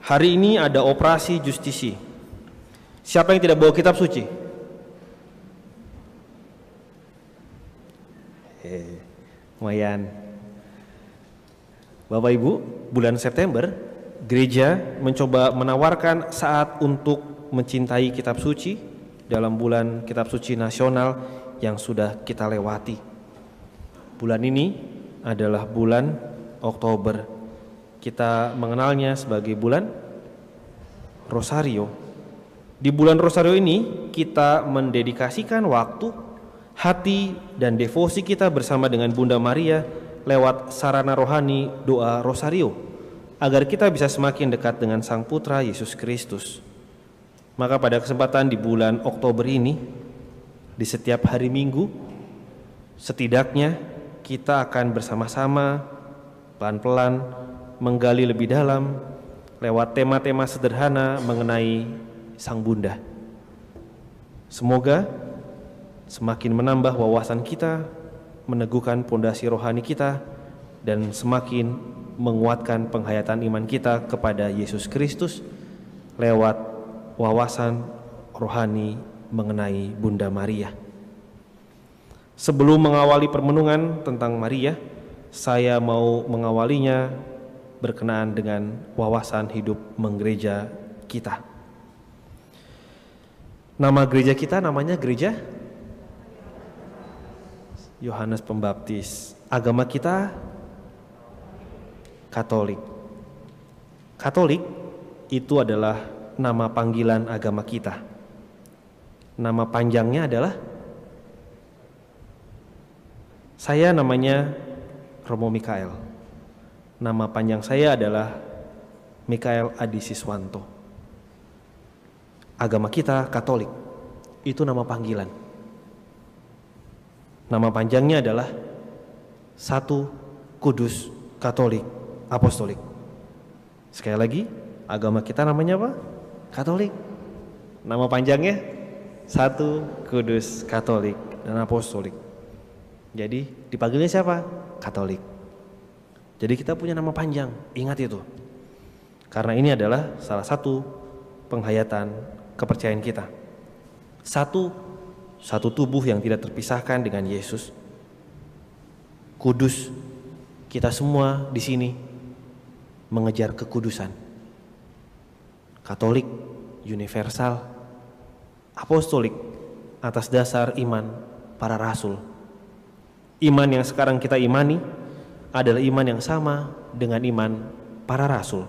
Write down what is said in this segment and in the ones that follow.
Hari ini ada operasi justisi. Siapa yang tidak bawa kitab suci? Lumayan. Bapak Ibu, bulan September gereja mencoba menawarkan saat untuk mencintai kitab suci dalam bulan kitab suci nasional yang sudah kita lewati. Bulan ini adalah bulan Oktober. Kita mengenalnya sebagai bulan Rosario. Di bulan Rosario ini kita mendedikasikan waktu, hati, dan devosi kita bersama dengan Bunda Maria lewat sarana rohani doa Rosario, agar kita bisa semakin dekat dengan Sang Putra Yesus Kristus. Maka pada kesempatan di bulan Oktober ini, di setiap hari Minggu, setidaknya kita akan bersama-sama pelan-pelan menggali lebih dalam lewat tema-tema sederhana mengenai Sang Bunda. Semoga semakin menambah wawasan kita, meneguhkan pondasi rohani kita, dan semakin menguatkan penghayatan iman kita kepada Yesus Kristus lewat wawasan rohani mengenai Bunda Maria. Sebelum mengawali permenungan tentang Maria, saya mau mengawalinya berkenaan dengan wawasan hidup menggereja kita. Nama gereja kita namanya Gereja Yohanes Pembaptis. Agama kita Katolik. Katolik itu adalah nama panggilan agama kita. Nama panjangnya adalah, saya namanya Romo Mikael. Nama panjang saya adalah Mikael Adi Siswanto. Agama kita Katolik, itu nama panggilan. Nama panjangnya adalah Satu Kudus Katolik Apostolik. Sekali lagi, agama kita namanya apa? Katolik. Nama panjangnya Satu Kudus Katolik dan Apostolik. Jadi dipanggilnya siapa? Katolik. Jadi kita punya nama panjang, ingat itu. Karena ini adalah salah satu penghayatan kepercayaan kita. Satu tubuh yang tidak terpisahkan dengan Yesus. Kudus, kita semua di sini mengejar kekudusan. Katolik, universal. Apostolik, atas dasar iman para rasul. Iman yang sekarang kita imani adalah iman yang sama dengan iman para rasul,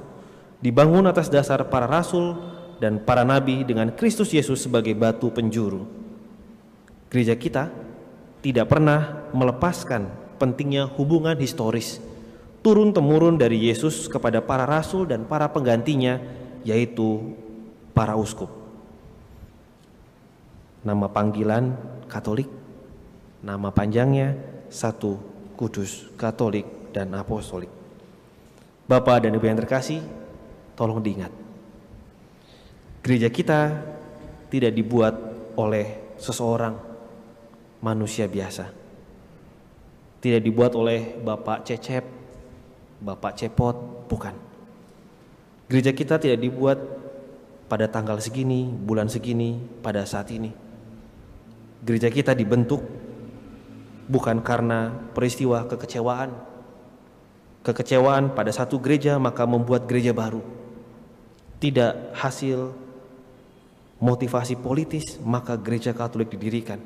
dibangun atas dasar para rasul dan para nabi dengan Kristus Yesus sebagai batu penjuru. Gereja kita tidak pernah melepaskan pentingnya hubungan historis turun-temurun dari Yesus kepada para rasul dan para penggantinya, yaitu para uskup. Nama panggilan Katolik, nama panjangnya Satu Kudus Katolik dan Apostolik. Bapak dan Ibu yang terkasih, tolong diingat, gereja kita tidak dibuat oleh seseorang manusia biasa. Tidak dibuat oleh Bapak Cecep, Bapak Cepot, bukan. Gereja kita tidak dibuat pada tanggal segini, bulan segini, pada saat ini. Gereja kita dibentuk bukan karena peristiwa kekecewaan. Kekecewaan pada satu gereja maka membuat gereja baru. Tidak hasil motivasi politis maka gereja Katolik didirikan.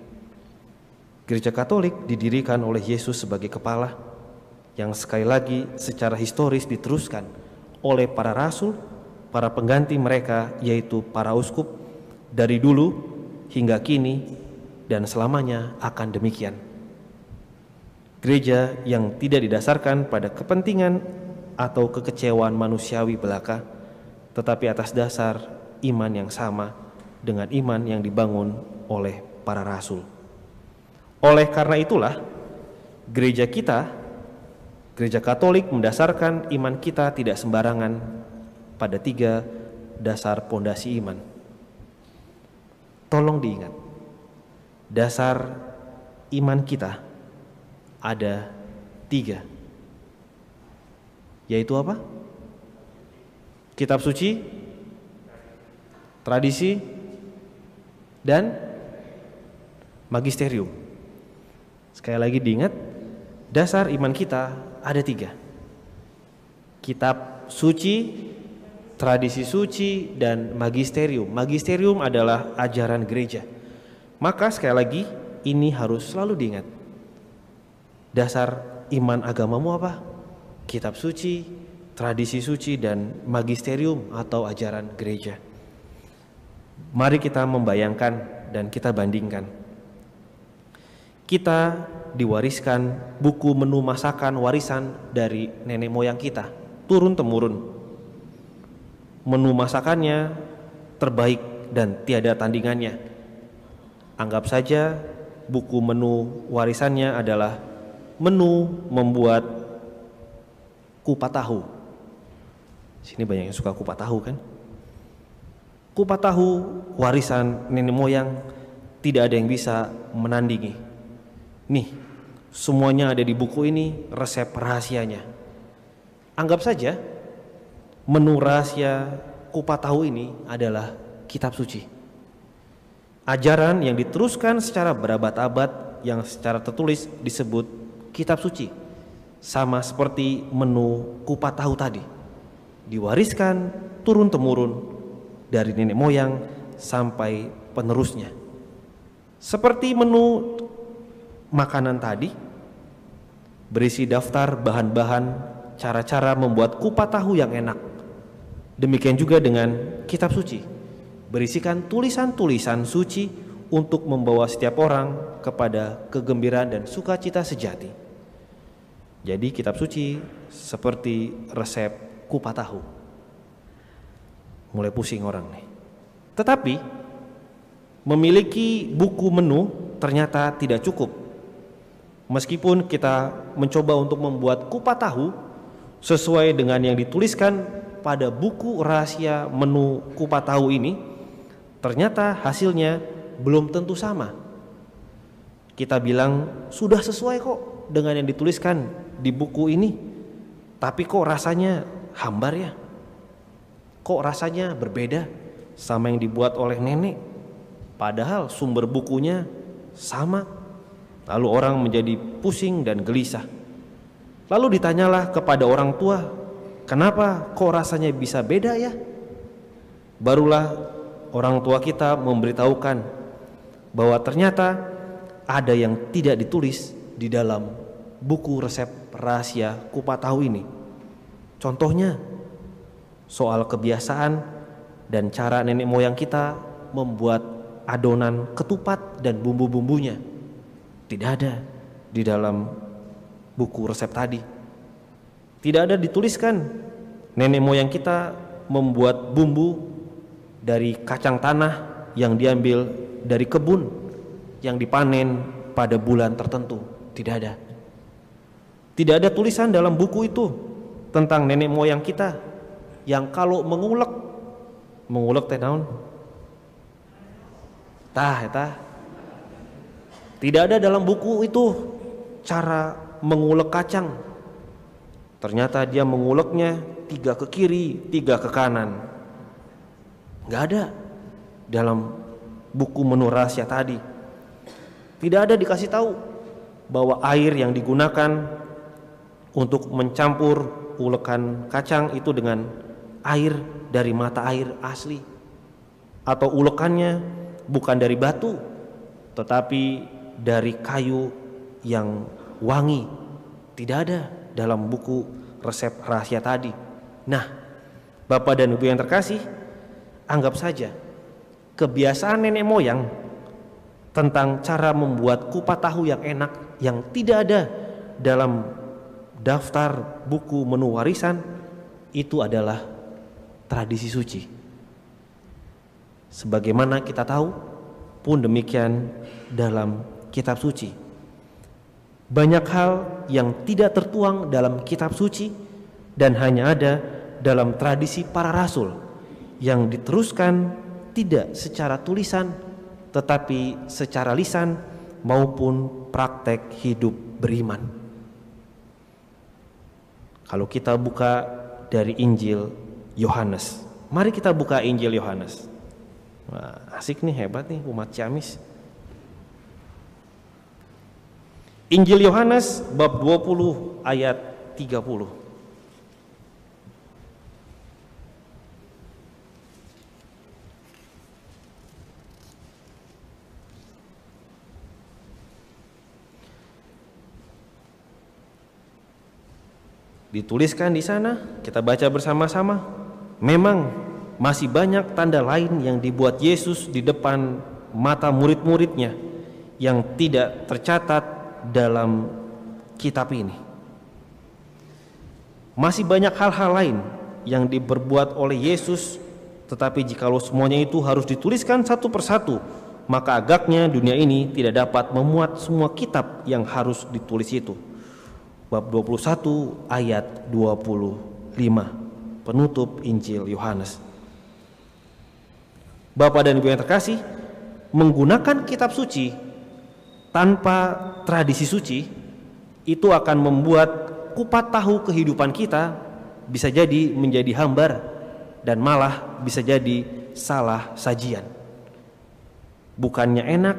Gereja Katolik didirikan oleh Yesus sebagai kepala, yang sekali lagi secara historis diteruskan oleh para rasul, para pengganti mereka yaitu para uskup, dari dulu hingga kini dan selamanya akan demikian. Gereja yang tidak didasarkan pada kepentingan atau kekecewaan manusiawi belaka, tetapi atas dasar iman yang sama dengan iman yang dibangun oleh para rasul. Oleh karena itulah gereja kita, gereja Katolik, mendasarkan iman kita tidak sembarangan pada 3 dasar pondasi iman. Tolong diingat, dasar iman kita ada 3, yaitu apa? kitab suci, tradisi, dan magisterium. Sekali lagi diingat, dasar iman kita ada 3. Kitab suci, tradisi suci, dan magisterium. Magisterium adalah ajaran gereja. Maka sekali lagi ini harus selalu diingat. Dasar iman agamamu apa? Kitab suci, tradisi suci, dan magisterium atau ajaran gereja. Mari kita membayangkan dan kita bandingkan. Kita diwariskan buku menu masakan warisan dari nenek moyang kita, turun-temurun. Menu masakannya terbaik dan tiada tandingannya. Anggap saja buku menu warisannya adalah menu membuat kupat tahu. Sini banyak yang suka kupat tahu kan? Kupat tahu warisan nenek moyang tidak ada yang bisa menandingi. Nih, semuanya ada di buku ini, resep rahasianya. Anggap saja menu rahasia kupat tahu ini adalah kitab suci. Ajaran yang diteruskan secara berabad-abad yang secara tertulis disebut kitab suci. Sama seperti menu kupat tahu tadi. Diwariskan turun-temurun dari nenek moyang sampai penerusnya. Seperti menu makanan tadi, berisi daftar bahan-bahan, cara-cara membuat kupat tahu yang enak. Demikian juga dengan kitab suci, berisikan tulisan-tulisan suci untuk membawa setiap orang kepada kegembiraan dan sukacita sejati. Jadi kitab suci seperti resep kupat tahu. Mulai pusing orang nih. Tetapi memiliki buku menu ternyata tidak cukup. Meskipun kita mencoba untuk membuat kupat tahu sesuai dengan yang dituliskan pada buku rahasia menu kupat tahu ini, ternyata hasilnya belum tentu sama. Kita bilang sudah sesuai kok dengan yang dituliskan di buku ini, tapi kok rasanya hambar ya? Kok rasanya berbeda sama yang dibuat oleh nenek? Padahal sumber bukunya sama. Lalu orang menjadi pusing dan gelisah. Lalu ditanyalah kepada orang tua, kenapa kok rasanya bisa beda ya? Barulah orang tua kita memberitahukan bahwa ternyata ada yang tidak ditulis di dalam buku resep rahasia kupat tahu ini. Contohnya soal kebiasaan dan cara nenek moyang kita membuat adonan ketupat dan bumbu-bumbunya. Tidak ada di dalam buku resep tadi. Tidak ada dituliskan nenek moyang kita membuat bumbu dari kacang tanah yang diambil dari kebun yang dipanen pada bulan tertentu. Tidak ada. Tidak ada tulisan dalam buku itu tentang nenek moyang kita yang kalau mengulek teh naon? Tidak ada dalam buku itu cara mengulek kacang. Ternyata dia menguleknya 3 ke kiri, 3 ke kanan. Nggak ada dalam buku menu rahasia tadi. Tidak ada dikasih tahu bahwa air yang digunakan untuk mencampur ulekan kacang itu dengan air dari mata air asli, atau ulekannya bukan dari batu tetapi dari kayu yang wangi. Tidak ada dalam buku resep rahasia tadi. Nah, Bapak dan Ibu yang terkasih, anggap saja kebiasaan nenek moyang tentang cara membuat kupat tahu yang enak yang tidak ada dalam daftar buku menu warisan itu adalah tradisi suci. Sebagaimana kita tahu pun demikian dalam kitab suci. Banyak hal yang tidak tertuang dalam kitab suci dan hanya ada dalam tradisi para rasul yang diteruskan tidak secara tulisan tetapi secara lisan maupun praktek hidup beriman. Kalau kita buka dari Injil Yohanes. Mari kita buka Injil Yohanes. Wah, asik nih, hebat nih umat Ciamis. Injil Yohanes bab 20 ayat 30. Dituliskan di sana, kita baca bersama-sama. Memang masih banyak tanda lain yang dibuat Yesus di depan mata murid-muridnya yang tidak tercatat dalam kitab ini. Masih banyak hal-hal lain yang diperbuat oleh Yesus, tetapi jikalau semuanya itu harus dituliskan satu persatu, maka agaknya dunia ini tidak dapat memuat semua kitab yang harus ditulis itu. Bab 21 ayat 25, penutup Injil Yohanes. Bapak dan Ibu yang terkasih, menggunakan kitab suci tanpa tradisi suci itu akan membuat kupat tahu kehidupan kita bisa jadi menjadi hambar dan malah bisa jadi salah sajian. Bukannya enak,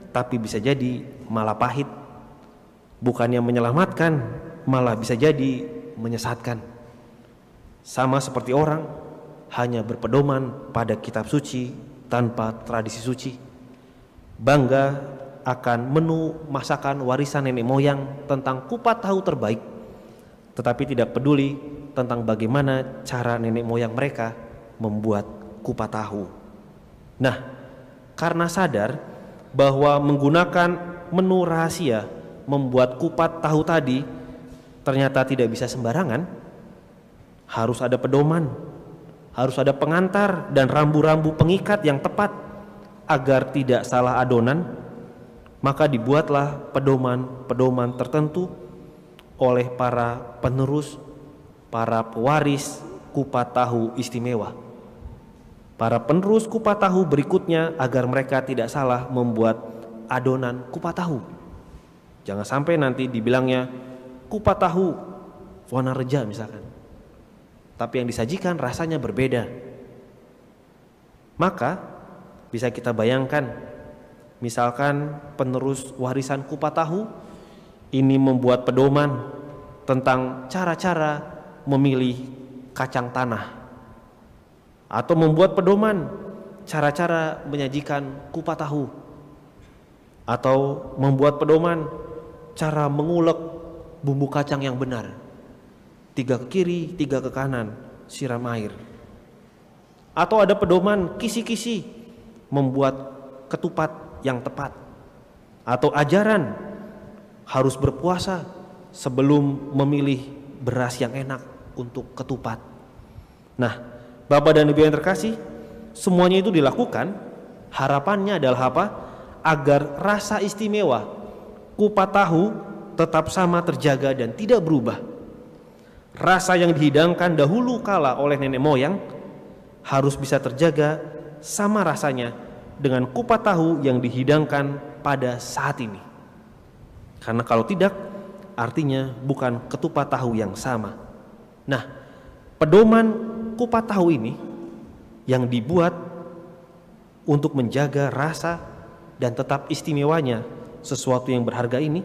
tapi bisa jadi malah pahit. Bukannya menyelamatkan, malah bisa jadi menyesatkan. Sama seperti orang hanya berpedoman pada kitab suci tanpa tradisi suci. Bangga akan menu masakan warisan nenek moyang tentang kupat tahu terbaik, tetapi tidak peduli tentang bagaimana cara nenek moyang mereka membuat kupat tahu. Nah, karena sadar bahwa menggunakan menu rahasia membuat kupat tahu tadi ternyata tidak bisa sembarangan, harus ada pedoman, harus ada pengantar dan rambu-rambu pengikat yang tepat agar tidak salah adonan, maka dibuatlah pedoman-pedoman tertentu oleh para penerus, para pewaris kupat tahu istimewa. Para penerus kupat tahu berikutnya agar mereka tidak salah membuat adonan kupat tahu. Jangan sampai nanti dibilangnya kupat tahu warna reja misalkan, tapi yang disajikan rasanya berbeda. Maka bisa kita bayangkan, misalkan penerus warisan kupat tahu ini membuat pedoman tentang cara-cara memilih kacang tanah, atau membuat pedoman cara-cara menyajikan kupat tahu, atau membuat pedoman cara mengulek bumbu kacang yang benar, 3 ke kiri, 3 ke kanan, siram air. Atau ada pedoman kisi-kisi membuat ketupat yang tepat, atau ajaran harus berpuasa sebelum memilih beras yang enak untuk ketupat. Nah, Bapak dan Ibu yang terkasih, semuanya itu dilakukan, harapannya adalah apa? Agar rasa istimewa kupat tahu tetap sama terjaga dan tidak berubah. Rasa yang dihidangkan dahulu kala oleh nenek moyang harus bisa terjaga sama rasanya dengan kupat tahu yang dihidangkan pada saat ini. Karena kalau tidak, artinya bukan ketupat tahu yang sama. Nah, pedoman kupat tahu ini yang dibuat untuk menjaga rasa dan tetap istimewanya sesuatu yang berharga ini,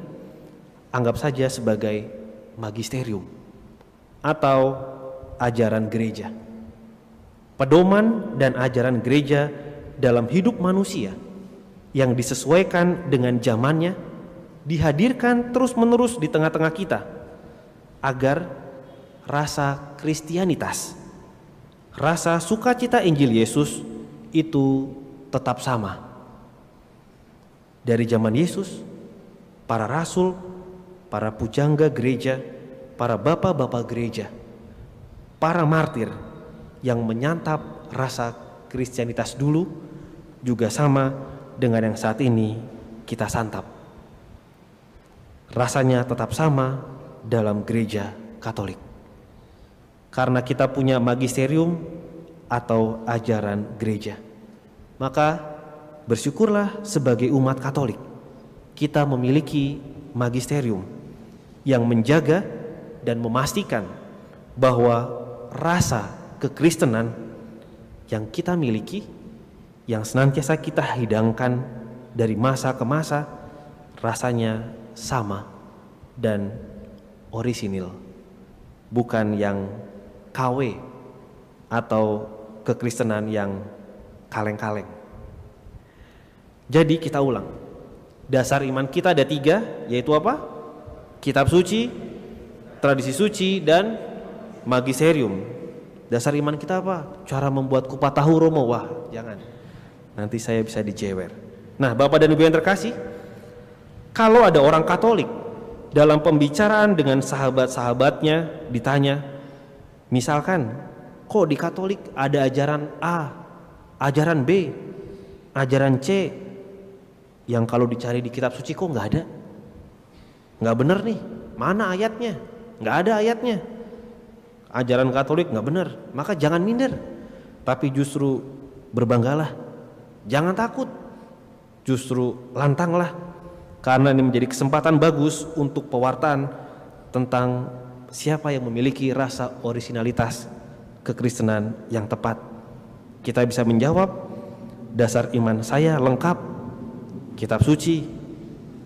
anggap saja sebagai magisterium atau ajaran gereja. Pedoman dan ajaran gereja dalam hidup manusia yang disesuaikan dengan zamannya dihadirkan terus-menerus di tengah-tengah kita agar rasa Kristianitas, rasa sukacita Injil Yesus itu tetap sama. Dari zaman Yesus, para rasul, para pujangga gereja, para bapak-bapak gereja, para martir yang menyantap rasa Kristianitas dulu juga sama dengan yang saat ini kita santap. Rasanya tetap sama dalam gereja Katolik. Karena kita punya magisterium atau ajaran gereja, maka bersyukurlah sebagai umat Katolik kita memiliki magisterium yang menjaga dan memastikan bahwa rasa kekristenan yang kita miliki, yang senantiasa kita hidangkan dari masa ke masa, rasanya sama dan orisinil, bukan yang KW atau kekristenan yang kaleng-kaleng. Jadi kita ulang, dasar iman kita ada 3, yaitu apa? Kitab suci, tradisi suci, dan magisterium. Dasar iman kita apa? Cara membuat kupat tahu Romo. Wah, jangan, nanti saya bisa dijewer. Nah, Bapak dan Ibu yang terkasih, kalau ada orang Katolik dalam pembicaraan dengan sahabat-sahabatnya ditanya, misalkan, kok di Katolik ada ajaran A, ajaran B, ajaran C, yang kalau dicari di kitab suci kok nggak ada? Nggak benar nih, mana ayatnya? Nggak ada ayatnya. Ajaran Katolik nggak benar, maka jangan minder, tapi justru berbanggalah. Jangan takut, justru lantanglah, karena ini menjadi kesempatan bagus untuk pewartaan tentang siapa yang memiliki rasa orisinalitas kekristenan yang tepat. Kita bisa menjawab, dasar iman saya lengkap, kitab suci,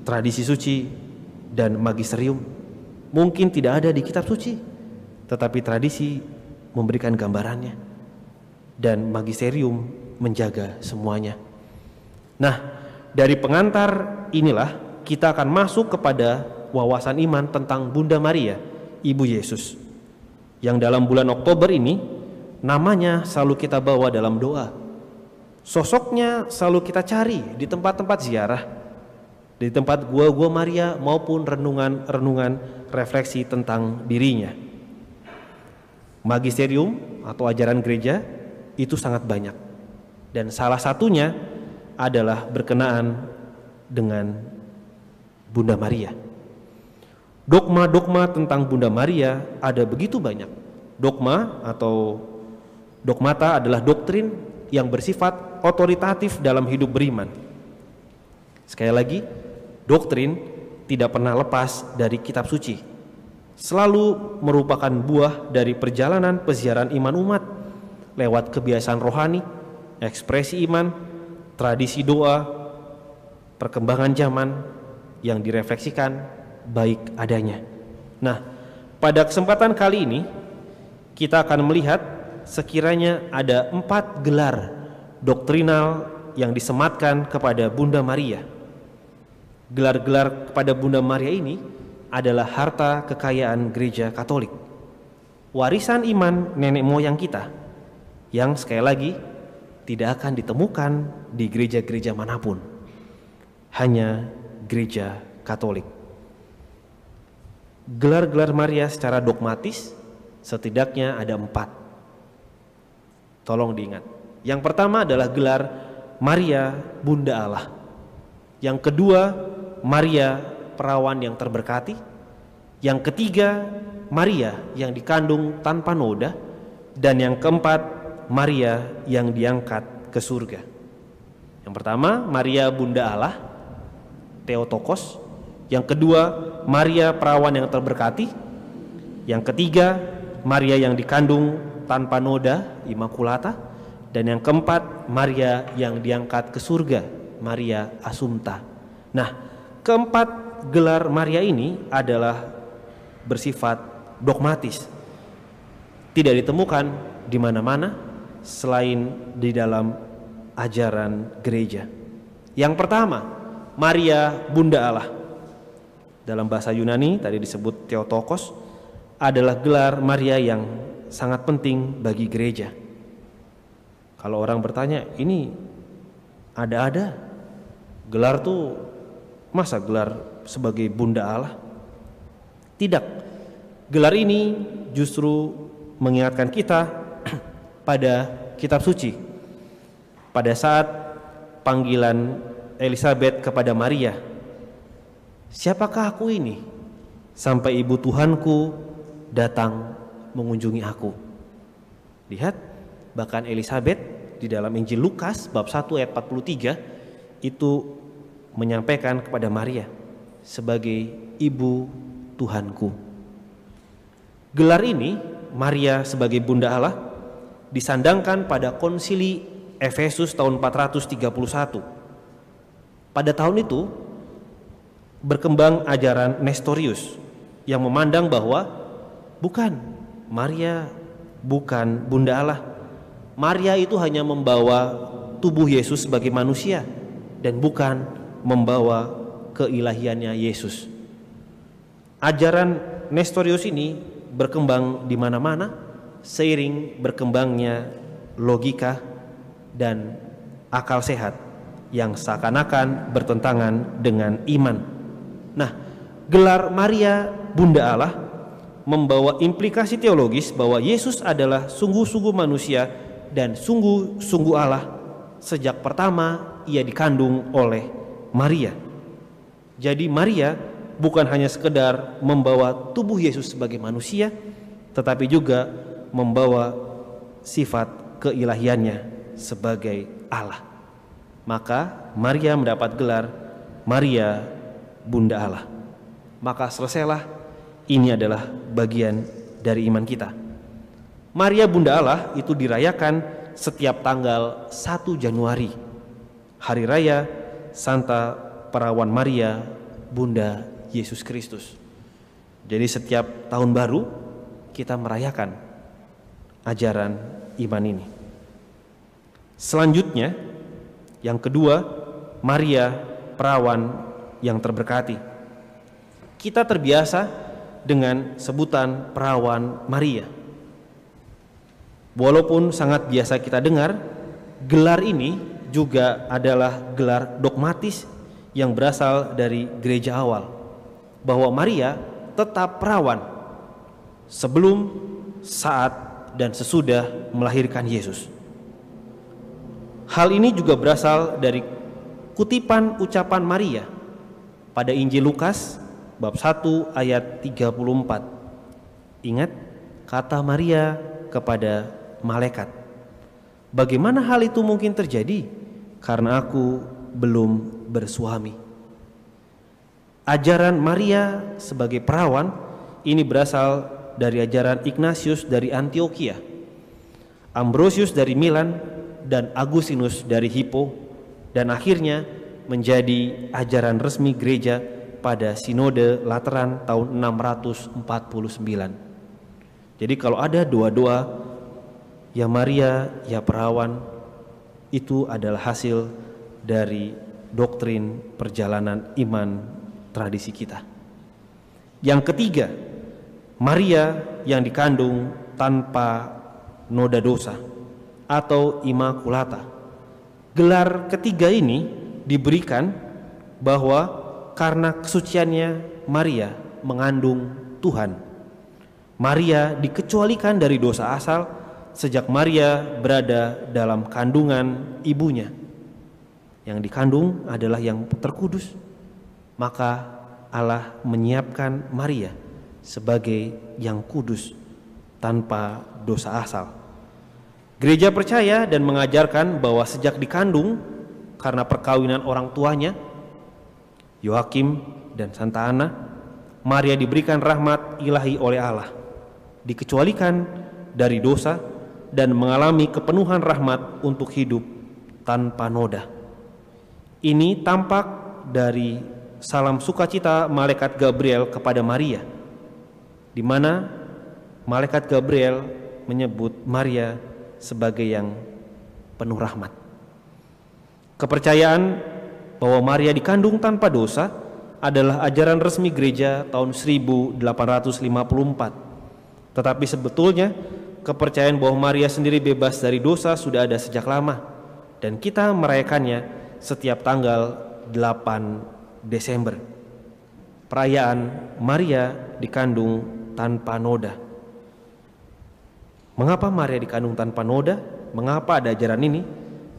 tradisi suci, dan magisterium. Mungkin tidak ada di kitab suci, tetapi tradisi memberikan gambarannya, dan magisterium menjaga semuanya. Nah, dari pengantar inilah kita akan masuk kepada wawasan iman tentang Bunda Maria, Ibu Yesus, yang dalam bulan Oktober ini namanya selalu kita bawa dalam doa. Sosoknya selalu kita cari di tempat-tempat ziarah, di tempat gua-gua Maria maupun renungan-renungan refleksi tentang dirinya. Magisterium atau ajaran gereja itu sangat banyak, dan salah satunya adalah berkenaan dengan Bunda Maria. Dogma-dogma tentang Bunda Maria ada begitu banyak. Dogma atau dogmata adalah doktrin yang bersifat otoritatif dalam hidup beriman. Sekali lagi, doktrin tidak pernah lepas dari kitab suci, selalu merupakan buah dari perjalanan peziarahan iman umat lewat kebiasaan rohani, ekspresi iman, tradisi doa, perkembangan zaman yang direfleksikan baik adanya. Nah, pada kesempatan kali ini kita akan melihat sekiranya ada 4 gelar doktrinal yang disematkan kepada Bunda Maria. Gelar-gelar kepada Bunda Maria ini adalah harta kekayaan gereja Katolik, warisan iman nenek moyang kita, yang sekali lagi tidak akan ditemukan di gereja-gereja manapun, hanya gereja Katolik. Gelar-gelar Maria secara dogmatis setidaknya ada 4. Tolong diingat. Yang pertama adalah gelar Maria Bunda Allah. Yang kedua, Maria perawan yang terberkati. Yang ketiga, Maria yang dikandung tanpa noda. Dan yang keempat, Maria yang diangkat ke surga. Yang pertama, Maria Bunda Allah, Theotokos. Yang kedua, Maria perawan yang terberkati. Yang ketiga, Maria yang dikandung tanpa noda, Immaculata. Dan yang keempat, Maria yang diangkat ke surga, Maria Assumpta. Nah, keempat gelar Maria ini adalah bersifat dogmatis, tidak ditemukan di mana-mana selain di dalam ajaran gereja. Yang pertama, Maria Bunda Allah, dalam bahasa Yunani tadi disebut Theotokos, adalah gelar Maria yang sangat penting bagi gereja. Kalau orang bertanya, ini ada-ada gelar tuh, masa gelar sebagai Bunda Allah? Tidak. Gelar ini justru mengingatkan kita pada kitab suci. Pada saat panggilan Elizabeth kepada Maria, siapakah aku ini sampai ibu Tuhanku datang mengunjungi aku? Lihat, bahkan Elizabeth di dalam Injil Lukas bab 1 ayat 43 itu menyampaikan kepada Maria sebagai ibu Tuhanku. Gelar ini, Maria sebagai Bunda Allah, disandangkan pada konsili Efesus tahun 431. Pada tahun itu berkembang ajaran Nestorius yang memandang bahwa bukan, Maria bukan Bunda Allah. Maria itu hanya membawa tubuh Yesus sebagai manusia dan bukan membawa keilahiannya Yesus. Ajaran Nestorius ini berkembang di mana-mana seiring berkembangnya logika dan akal sehat yang seakan-akan bertentangan dengan iman. Nah, gelar Maria Bunda Allah membawa implikasi teologis bahwa Yesus adalah sungguh-sungguh manusia dan sungguh-sungguh Allah sejak pertama ia dikandung oleh Maria. Jadi Maria bukan hanya sekedar membawa tubuh Yesus sebagai manusia, tetapi juga membawa sifat keilahiannya sebagai Allah. Maka Maria mendapat gelar Maria Bunda Allah. Maka selesailah, ini adalah bagian dari iman kita. Maria Bunda Allah itu dirayakan setiap tanggal 1 Januari, hari raya Santa Perawan Maria Bunda Yesus Kristus. Jadi setiap tahun baru kita merayakan ajaran iman ini. Selanjutnya, yang kedua, Maria Perawan yang terberkati. Kita terbiasa dengan sebutan Perawan Maria. Walaupun sangat biasa kita dengar, gelar ini juga adalah gelar dogmatis yang berasal dari gereja awal, bahwa Maria tetap perawan sebelum, saat, dan sesudah melahirkan Yesus. Hal ini juga berasal dari kutipan ucapan Maria pada Injil Lukas bab 1 ayat 34. Ingat kata Maria kepada malaikat, "Bagaimana hal itu mungkin terjadi? Karena aku belum bersuami." Ajaran Maria sebagai perawan ini berasal dari ajaran Ignatius dari Antioquia, Ambrosius dari Milan, dan Agustinus dari Hippo, dan akhirnya menjadi ajaran resmi gereja pada Sinode Lateran tahun 649. Jadi kalau ada doa-doa ya Maria, ya perawan, itu adalah hasil dari doktrin perjalanan iman tradisi kita. Yang ketiga, Maria yang dikandung tanpa noda dosa atau Immaculata. Gelar ketiga ini diberikan bahwa karena kesuciannya Maria mengandung Tuhan. Maria dikecualikan dari dosa asal sejak Maria berada dalam kandungan ibunya. Yang dikandung adalah yang terkudus. Maka Allah menyiapkan Maria sebagai yang kudus tanpa dosa asal. Gereja percaya dan mengajarkan bahwa sejak dikandung karena perkawinan orang tuanya, Yoakim dan Santa Ana, Maria diberikan rahmat ilahi oleh Allah, dikecualikan dari dosa dan mengalami kepenuhan rahmat untuk hidup tanpa noda. Ini tampak dari salam sukacita malaikat Gabriel kepada Maria, di mana malaikat Gabriel menyebut Maria sebagai yang penuh rahmat. Kepercayaan bahwa Maria dikandung tanpa dosa adalah ajaran resmi gereja tahun 1854. Tetapi sebetulnya kepercayaan bahwa Maria sendiri bebas dari dosa sudah ada sejak lama, dan kita merayakannya setiap tanggal 8 Desember. Perayaan Maria dikandung tanpa noda. Mengapa Maria dikandung tanpa noda? Mengapa ada ajaran ini?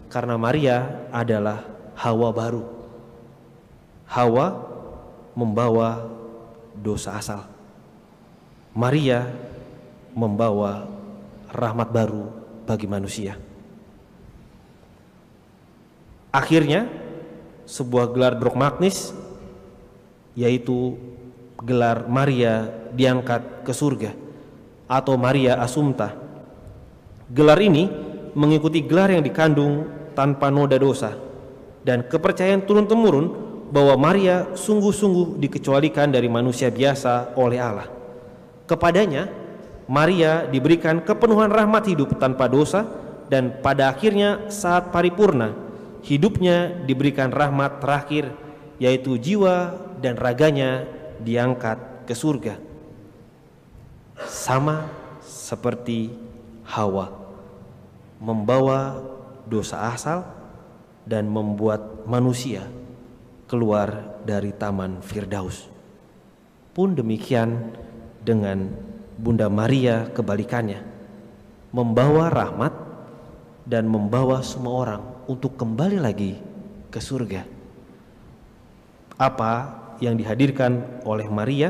Karena Maria adalah Hawa baru. Hawa membawa dosa asal. Maria membawa rahmat baru bagi manusia. Akhirnya sebuah gelar dogmatis, yaitu gelar Maria diangkat ke surga atau Maria Assumpta, Gelar ini mengikuti gelar yang dikandung tanpa noda dosa dan kepercayaan turun-temurun bahwa Maria sungguh-sungguh dikecualikan dari manusia biasa oleh Allah. Kepadanya Maria diberikan kepenuhan rahmat hidup tanpa dosa, dan pada akhirnya saat paripurna hidupnya diberikan rahmat terakhir, yaitu jiwa dan raganya diangkat ke surga. Sama seperti Hawa, membawa dosa asal dan membuat manusia keluar dari taman Firdaus. Pun demikian dengan Bunda Maria, kebalikannya, membawa rahmat dan membawa semua orang untuk kembali lagi ke surga. Apa yang dihadirkan oleh Maria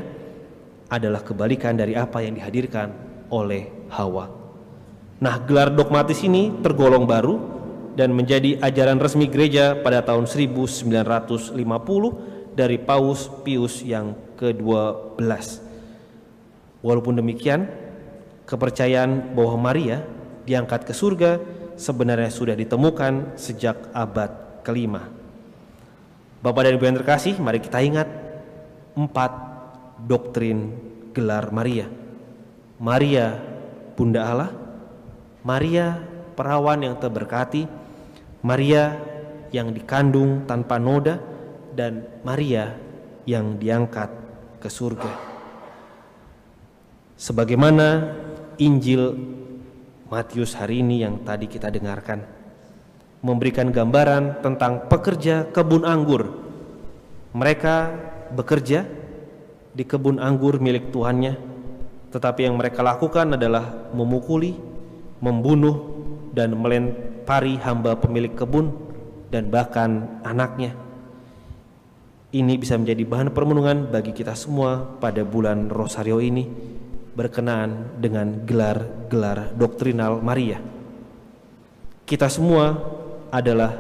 adalah kebalikan dari apa yang dihadirkan oleh Hawa. Nah, gelar dogmatis ini tergolong baru dan menjadi ajaran resmi gereja pada tahun 1950 dari Paus Pius yang ke-12. Walaupun demikian, kepercayaan bahwa Maria diangkat ke surga sebenarnya sudah ditemukan sejak abad ke-5. Bapak dan Ibu yang terkasih, mari kita ingat 4 doktrin gelar Maria. Maria Bunda Allah, Maria perawan yang terberkati, Maria yang dikandung tanpa noda, dan Maria yang diangkat ke surga. Sebagaimana Injil Matius hari ini yang tadi kita dengarkan memberikan gambaran tentang pekerja kebun anggur. Mereka bekerja di kebun anggur milik tuannya, tetapi yang mereka lakukan adalah memukuli, membunuh, dan melempari hamba pemilik kebun dan bahkan anaknya. Ini bisa menjadi bahan permenungan bagi kita semua pada bulan Rosario ini berkenaan dengan gelar-gelar doktrinal Maria. Kita semua adalah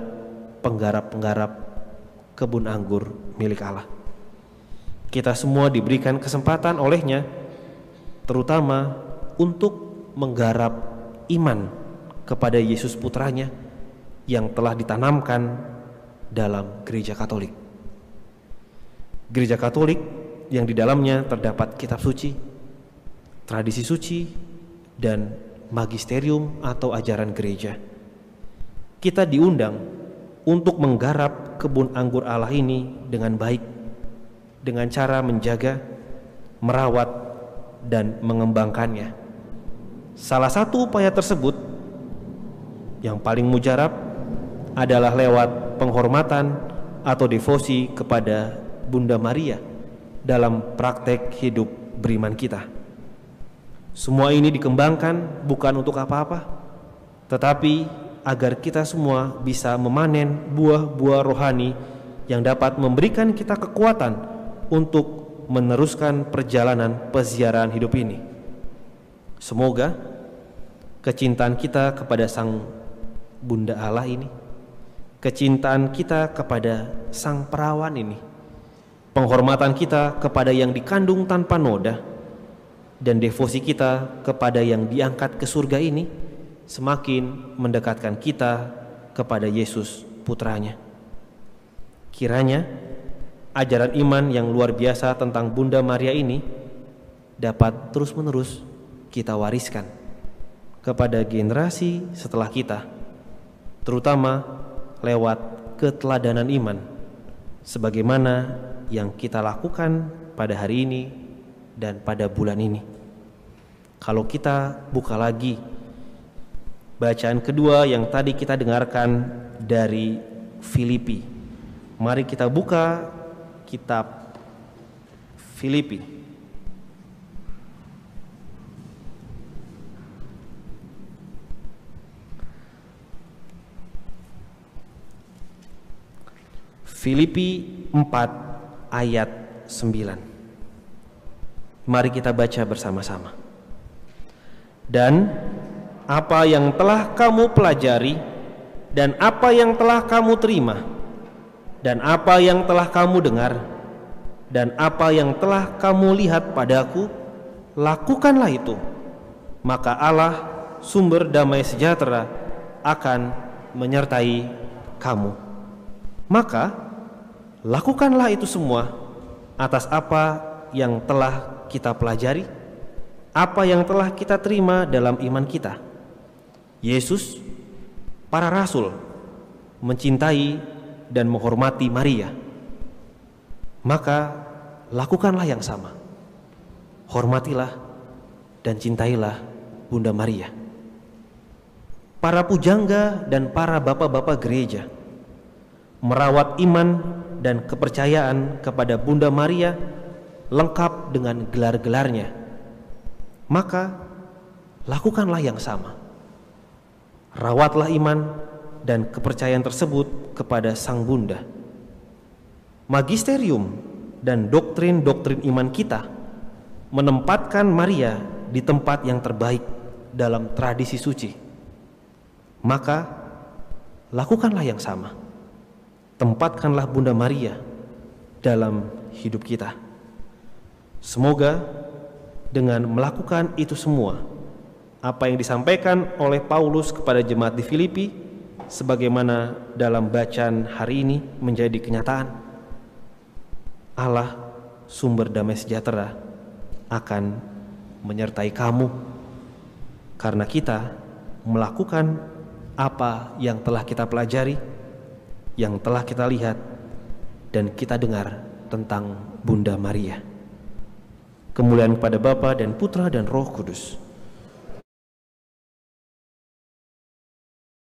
penggarap-penggarap kebun anggur milik Allah. Kita semua diberikan kesempatan olehnya, terutama untuk menggarap iman kepada Yesus putranya yang telah ditanamkan dalam gereja Katolik. Gereja Katolik yang di dalamnya terdapat kitab suci, tradisi suci, dan magisterium atau ajaran gereja. Kita diundang untuk menggarap kebun anggur Allah ini dengan baik, dengan cara menjaga, merawat, dan mengembangkannya. Salah satu upaya tersebut yang paling mujarab adalah lewat penghormatan atau devosi kepada Bunda Maria dalam praktek hidup beriman kita. Semua ini dikembangkan bukan untuk apa-apa, tetapi agar kita semua bisa memanen buah-buah rohani yang dapat memberikan kita kekuatan untuk meneruskan perjalanan peziarahan hidup ini. Semoga kecintaan kita kepada Sang Bunda Allah ini, kecintaan kita kepada Sang Perawan ini, penghormatan kita kepada yang dikandung tanpa noda, dan devosi kita kepada yang diangkat ke surga ini semakin mendekatkan kita kepada Yesus putranya. Kiranya ajaran iman yang luar biasa tentang Bunda Maria ini dapat terus-menerus kita wariskan kepada generasi setelah kita, terutama lewat keteladanan iman sebagaimana yang kita lakukan pada hari ini dan pada bulan ini. Kalau kita buka lagi bacaan kedua yang tadi kita dengarkan dari Filipi, mari kita buka kitab Filipi. Filipi 4 ayat 9. Mari kita baca bersama-sama. Dan apa yang telah kamu pelajari, dan apa yang telah kamu terima, dan apa yang telah kamu dengar, dan apa yang telah kamu lihat padaku, lakukanlah itu. Maka Allah sumber damai sejahtera, akan menyertai kamu. Maka lakukanlah itu semua atas apa yang telah kita pelajari, apa yang telah kita terima dalam iman kita. Yesus, para rasul, mencintai dan menghormati Maria. Maka lakukanlah yang sama. Hormatilah dan cintailah Bunda Maria. Para pujangga dan para bapak-bapak gereja merawat iman dan kepercayaan kepada Bunda Maria lengkap dengan gelar-gelarnya. Maka lakukanlah yang sama. Rawatlah iman dan kepercayaan tersebut kepada Sang Bunda. Magisterium dan doktrin-doktrin iman kita menempatkan Maria di tempat yang terbaik dalam tradisi suci. Maka lakukanlah yang sama. Tempatkanlah Bunda Maria dalam hidup kita. Semoga dengan melakukan itu semua, apa yang disampaikan oleh Paulus kepada jemaat di Filipi, sebagaimana dalam bacaan hari ini menjadi kenyataan. Allah, sumber damai sejahtera, akan menyertai kamu karena kita melakukan apa yang telah kita pelajari, yang telah kita lihat dan kita dengar tentang Bunda Maria. Kemuliaan kepada Bapa dan Putra dan Roh Kudus,